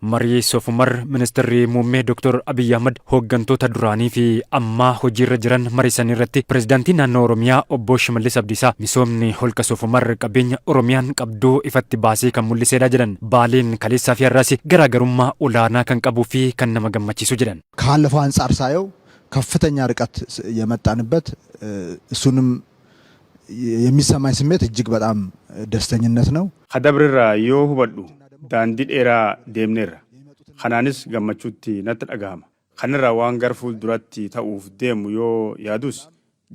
Marii Soofumar Ministeerri Muummee Dr. Abiy Ahmed hooggantoota duraanii fi ammaa hojiirra jiran mariisan irratti Pireezidaantiin naannoo Oromiyaa Obbo Shimallis Abdiisaa misoomni holqa Soofumar qabeenya Oromiyaan qabduu ifatti baasee kan mul'iseedha jedhan. Baaleen kaleessaa fi har'aas garaagarummaa olaanaa kan qabuu fi kan nama gammachiisu jedhan. ካለፈው አንፃር ሳየው ከፍተኛ ርቀት የመጣንበት እሱንም የሚሰማኝ ስሜት እጅግ በጣም ደስተኝነት ነው። ከደብርራ ዮ ሁበዱ daandii dheeraa deemneerra. Kanaanis gammachuutti natti dhagahama. Kanarraa waan gara fuulduratti ta'uuf deemu yoo yaadus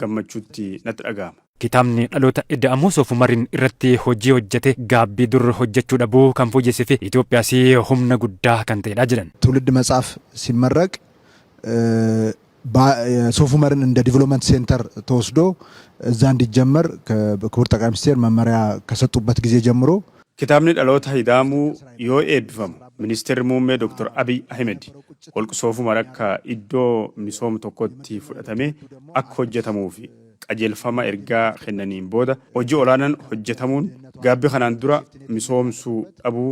gammachuutti natti dhagahama. Kitaabni dhaloota ida'amuu Soofumariin irratti hojii hojjete gaabbii dur hojjechuu dhabuu kan fooyyessee fi Itoophiyaas humna guddaa kan ta'edha jedhan. ትውልድ መጽሐፍ ሲመረቅ ሶፉመርን እንደ ዲቨሎፕመንት ሴንተር ተወስዶ እዛ እንዲጀመር ክቡር ጠቅላይ ሚኒስትር መመሪያ ከሰጡበት ጊዜ ጀምሮ Kitaabni dhaloota ida'amuu yoo eebbifamu Ministeerri Muummee Dr. Abiy Ahmed holqa Soofumar akka iddoo misooma tokkotti fudhatamee akka hojjetamuu fi qajeelfama ergaa kennaniin booda hojii olaanaan hojjetamuun gaabbii kanaan dura misoomsuu dhabuu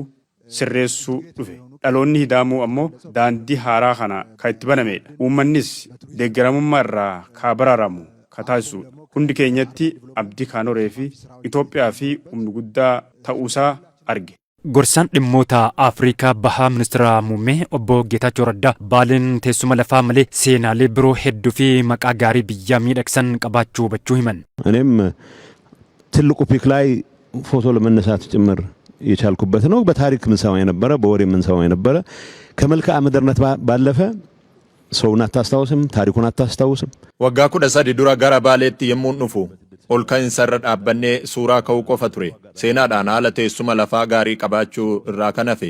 sirreessuu dhufe. Dhaloonni ida'amuu ammoo daandii haaraa kana kan itti banamedha. Uummannis deeggaramummaa irraa kaa baraaramu ka taasisu. Hundi keenyatti abdii kaanuree fi Itoophiyaa fi humna guddaa ta'uusaa arge. Gorsaan dhimmoota Afrikaa bahaa Ministeera Muummee Obbo Geetaachoo Raddaa Baaleen teessuma lafaa malee seenaalee biroo hedduu fi maqaa gaarii biyyaa miidhagsan qabaachuu hubachuu himan. እኔም ትልቁ ፒክ ላይ ፎቶ ለመነሳት ጭምር የቻልኩበት ነው። በታሪክ ምንሰማው የነበረ በወሬ ምንሰማው የነበረ ከመልክዓ ምድርነት ባለፈ ሰውን አታስታውስም፣ ታሪኩን አታስታውስም። waggaa 13 dura gara Baaleetti yemmuu dhufu ol ka'insarra dhaabbannee suuraa ka'uu qofa ture. Seenaadhaan haala teessuma lafaa gaarii qabaachuu irraa kan hafe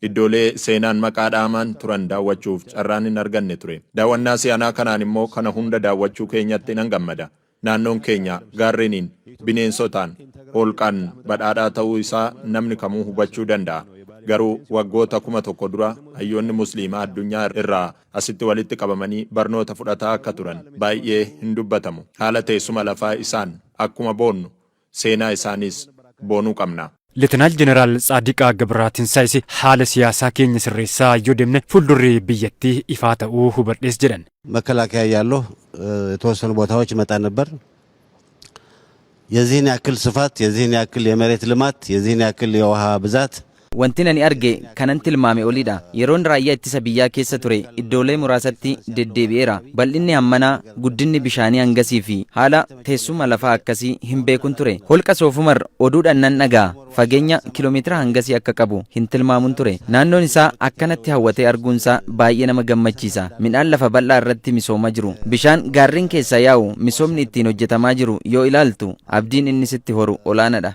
iddoolee seenaan maqaa dhaaman turan daawwachuuf carraan hin arganne ture. Daawwannaa siyaanaa kanaan immoo kana hunda daawwachuu keenyatti nan gammada. Naannoon keenya gaarreniin bineensotaan holqaan badhaadhaa ta'uu isaa namni kamuu hubachuu danda'a. Garuu waggoota 1000 dura hayyoonni musliimaa addunyaa irraa asitti walitti qabamanii barnoota fudhataa akka turan baay'ee hin dubbatamu. Haala teessuma lafaa isaan akkuma boonnu seenaa isaanis boonuu qabna. Leetinaal Jeneraal Tsaadiqaa Gabraatiinsaayis haala siyaasaa keenya sirreessaa yoo deemne fuuldurri biyyattii ifaa ta'uu hubadhees jedhan. መከላከያ ያለው የተወሰኑ ቦታዎች መጣ ነበር። የዚህን ያክል ስፋት፣ የዚህን ያክል የመሬት ልማት፣ የዚህን ያክል የውሃ ብዛት Wanti ani arge kanan tilmaame olidha. Yeroon raayyaa ittisa biyyaa keessa ture iddoolee muraasatti deddeebi'eera. Bal'inni hammanaa, guddinni bishaanii hangasii fi haala teessuma lafaa akkasii hin beekun ture. Holqa Soofumar oduudhaan nan dhagaa. Fageenya kiiloomeetira hangasii akka qabu hin tilmaamun ture. Naannoon isaa akkanatti hawwatee arguunsaa baay'ee nama gammachiisa. Midhaan lafa bal'aa irratti misoomaa jiru. Bishaan gaarreen keessa yaa'u misoomni ittiin hojjetamaa jiru yoo ilaaltu abdiin inni sitti horu olaanaadha.